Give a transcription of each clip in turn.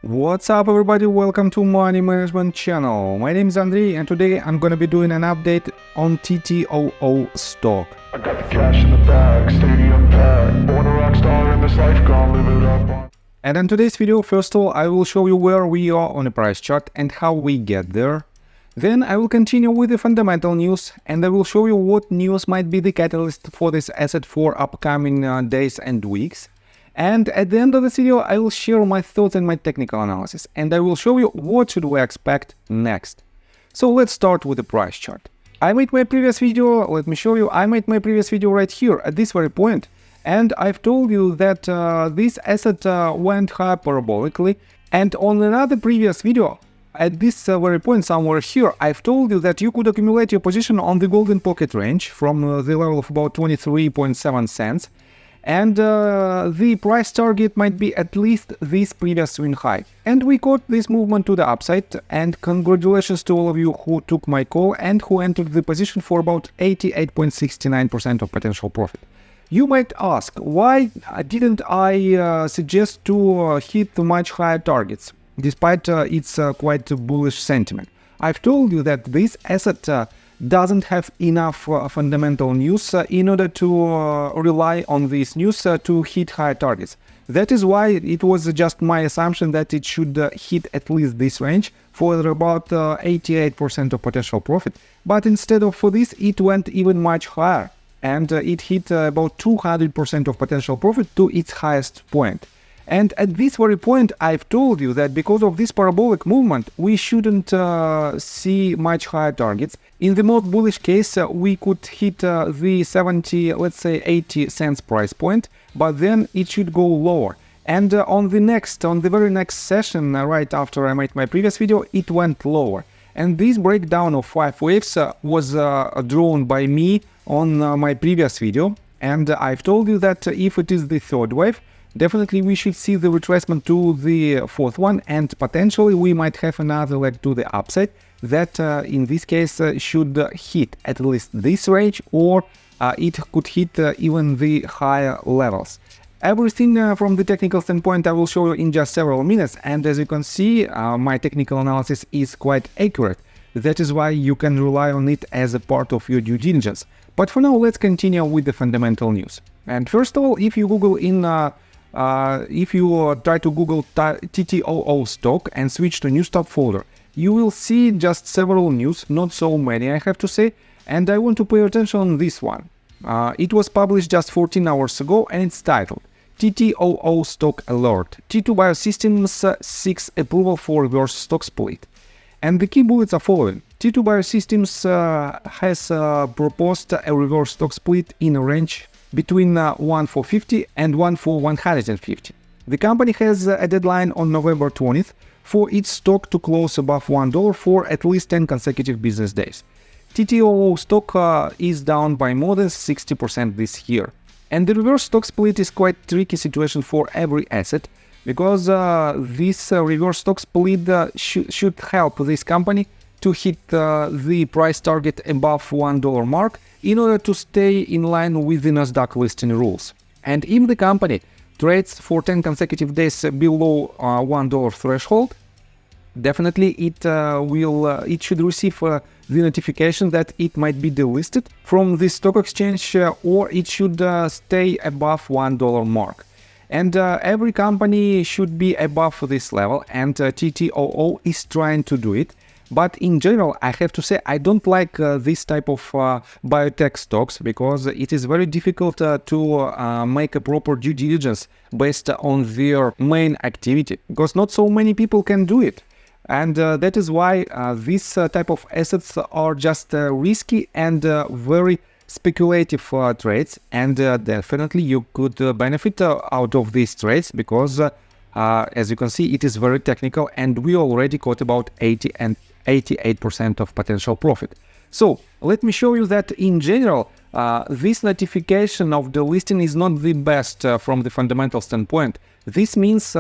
What's up everybody, welcome to Money Management channel. My name is Andrei and today I'm gonna be doing an update on TTOO stock. I got the cash in the bag, stadium packed, born a rock star in this life, gonna live it up. And in today's video, first of all, I will show you where we are on the price chart and how we get there. Then I will continue with the fundamental news and I will show you what news might be the catalyst for this asset for upcoming days and weeks. And at the end of this video, I will share my thoughts and my technical analysis, and I will show you what should we expect next. So let's start with the price chart. I made my previous video, let me show you, I made my previous video right here at this very point, and I've told you that this asset went high parabolically, and on another previous video, at this very point somewhere here, I've told you that you could accumulate your position on the golden pocket range from the level of about 23.7 cents. And the price target might be at least this previous swing high. And we caught this movement to the upside, and congratulations to all of you who took my call and who entered the position for about 88.69% of potential profit. You might ask, why didn't I suggest to hit much higher targets, despite its quite bullish sentiment? I've told you that this asset doesn't have enough fundamental news in order to rely on this news to hit higher targets. That is why it was just my assumption that it should hit at least this range for about 88% of potential profit. But instead of for this, it went even much higher, and it hit about 200% of potential profit to its highest point. And at this very point, I've told you that because of this parabolic movement, we shouldn't see much higher targets. In the most bullish case, we could hit the 70, let's say 80 cents price point, but then it should go lower. And on the very next session, right after I made my previous video, it went lower. And this breakdown of 5 waves was drawn by me on my previous video. And I've told you that if it is the third wave, definitely we should see the retracement to the fourth one, and potentially we might have another leg to the upside that in this case should hit at least this range, or it could hit even the higher levels. Everything from the technical standpoint I will show you in just several minutes, and as you can see my technical analysis is quite accurate. That is why you can rely on it as a part of your due diligence. But for now, let's continue with the fundamental news. And first of all, if you Google if you try to Google TTOO stock and switch to new stock folder, you will see just several news, not so many I have to say, and I want to pay attention on this one. It was published just 14 hours ago and it's titled TTOO Stock Alert, T2 Biosystems seeks approval for reverse stock split. And the key bullets are following. T2 Biosystems has proposed a reverse stock split in a range between 1 for 50 and 1 for 150. The company has a deadline on November 20th for its stock to close above $1 for at least 10 consecutive business days. TTOO stock is down by more than 60% this year. And the reverse stock split is quite a tricky situation for every asset, because this reverse stock split should help this company to hit the price target above $1 mark in order to stay in line with the Nasdaq listing rules. And if the company trades for 10 consecutive days below $1 threshold, definitely it should receive the notification that it might be delisted from the stock exchange, or it should stay above $1 mark. And every company should be above this level, and TTOO is trying to do it. But in general, I have to say I don't like this type of biotech stocks, because it is very difficult to make a proper due diligence based on their main activity, because not so many people can do it. And that is why this type of assets are just risky and very speculative trades, and definitely you could benefit out of these trades, because as you can see, it is very technical and we already caught about 80 and 88% of potential profit. So let me show you that in general this notification of the listing is not the best from the fundamental standpoint. This means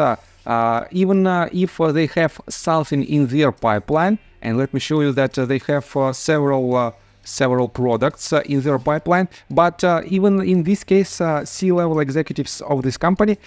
even if they have something in their pipeline, and let me show you that they have several products in their pipeline, but even in this case C-level executives of this company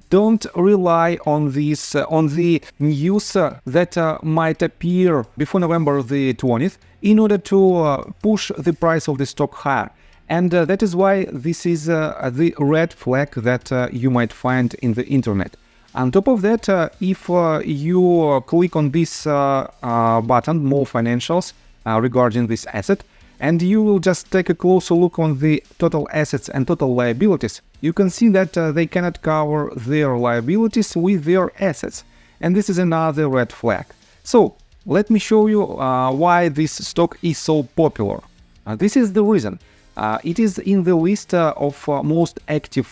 don't rely on this on the news that might appear before November the 20th in order to push the price of the stock higher. And that is why this is the red flag that you might find in the internet. On top of that, if you click on this button, More Financials, regarding this asset, and you will just take a closer look on the total assets and total liabilities, you can see that they cannot cover their liabilities with their assets. And this is another red flag. So let me show you why this stock is so popular. This is the reason. It is in the list of most active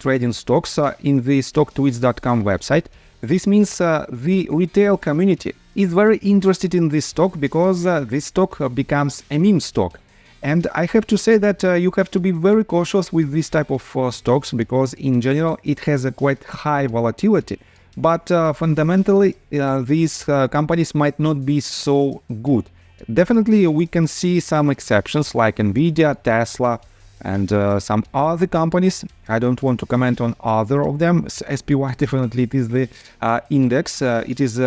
trading stocks in the stocktweets.com website. This means the retail community is very interested in this stock because this stock becomes a meme stock. And I have to say that you have to be very cautious with this type of stocks because in general it has a quite high volatility. But fundamentally these companies might not be so good. Definitely we can see some exceptions like Nvidia, Tesla, and some other companies. I don't want to comment on other of them. SPY definitely it is the index. It is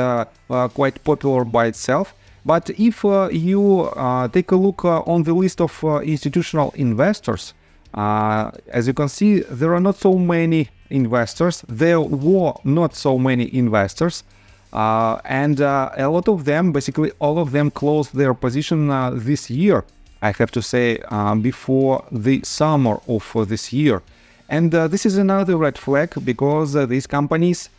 quite popular by itself. But if you take a look on the list of institutional investors, as you can see, there are not so many investors. There were not so many investors. And a lot of them, basically all of them, closed their position this year, I have to say, before the summer of this year. And this is another red flag because these companies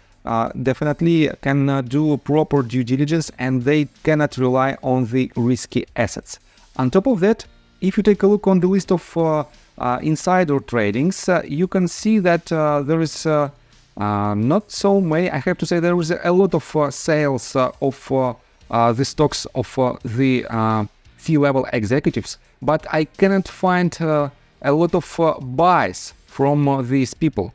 definitely can do proper due diligence and they cannot rely on the risky assets. On top of that, if you take a look on the list of insider tradings, you can see that there is not so many. I have to say there is a lot of sales of the stocks of the C-level executives, but I cannot find a lot of buys from these people.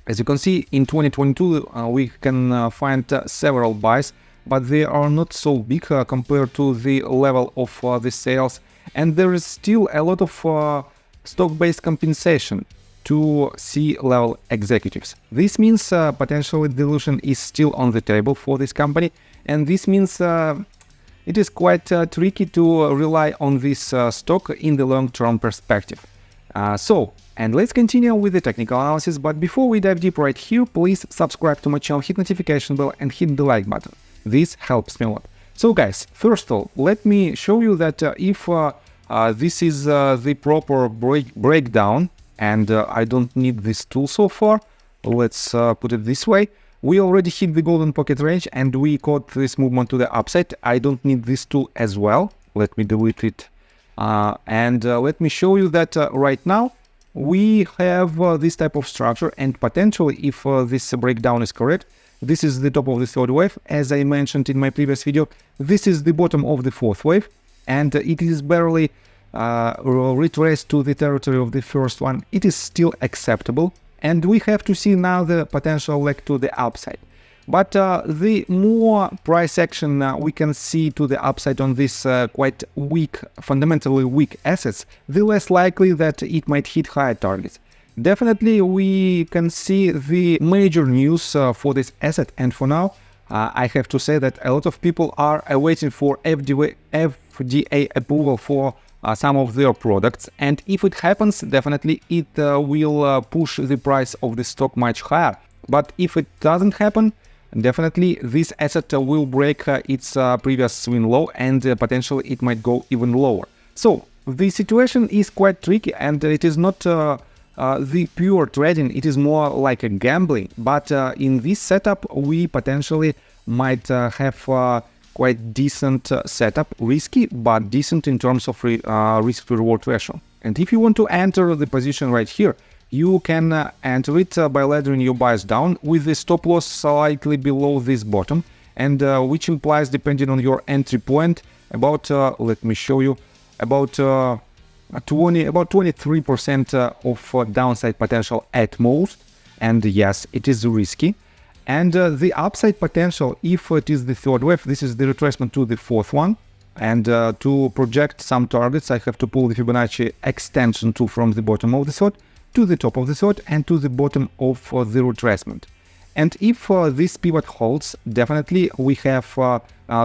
As you can see, in 2022 we can find several buys, but they are not so big compared to the level of the sales, and there is still a lot of stock-based compensation to C-level executives. This means potentially dilution is still on the table for this company, and this means it is quite tricky to rely on this stock in the long-term perspective. And let's continue with the technical analysis, but before we dive deep right here, please subscribe to my channel, hit notification bell and hit the like button. This helps me a lot. So guys, first of all, let me show you that if this is the proper breakdown, and I don't need this tool so far, let's put it this way. We already hit the golden pocket range and we caught this movement to the upside. I don't need this tool as well. Let me delete it. And let me show you that right now we have this type of structure, and potentially if this breakdown is correct, this is the top of the third wave. As I mentioned in my previous video, this is the bottom of the fourth wave, and it is barely retraced to the territory of the first one. It is still acceptable, and we have to see now the potential leg to the upside. But the more price action we can see to the upside on this quite weak, fundamentally weak assets, the less likely that it might hit higher targets. Definitely we can see the major news for this asset, and for now I have to say that a lot of people are awaiting for FDA approval for some of their products, and if it happens, definitely it will push the price of the stock much higher. But if it doesn't happen, definitely this asset will break its previous swing low, and potentially it might go even lower. So the situation is quite tricky, and it is not the pure trading, it is more like a gambling. But in this setup we potentially might have quite decent setup, risky but decent in terms of risk to reward ratio. And if you want to enter the position right here, you can enter it by laddering your buys down with the stop loss slightly below this bottom, and which implies, depending on your entry point, about let me show you, about 23% of downside potential at most. And yes, it is risky. And the upside potential, if it is the third wave, this is the retracement to the fourth one. And to project some targets, I have to pull the Fibonacci extension tool from the bottom of the third. to the top of the third and to the bottom of the retracement. And if this pivot holds, definitely we have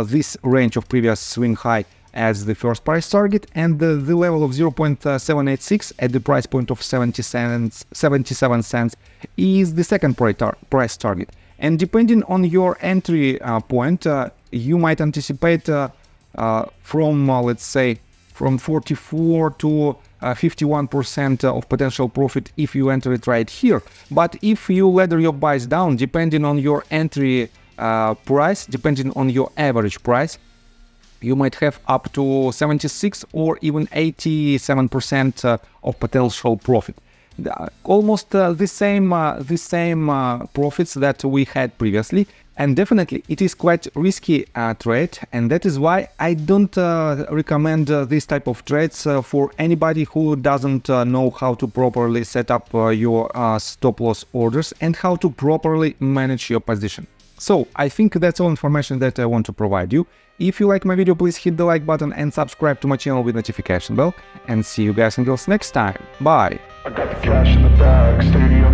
this range of previous swing high as the first price target, and the level of 0.786 at the price point of 77 cents is the second price target. And depending on your entry point, you might anticipate from let's say from 44 to 51% of potential profit if you enter it right here. But if you ladder your buys down, depending on your entry price, depending on your average price, you might have up to 76 or even 87% of potential profit. Almost the same profits that we had previously. And definitely it is quite risky trade, and that is why I don't recommend this type of trades for anybody who doesn't know how to properly set up your stop loss orders and how to properly manage your position. So I think that's all information that I want to provide you. If you like my video, please hit the like button and subscribe to my channel with notification bell, and see you guys until next time. Bye! I got the cash in the bag, stadium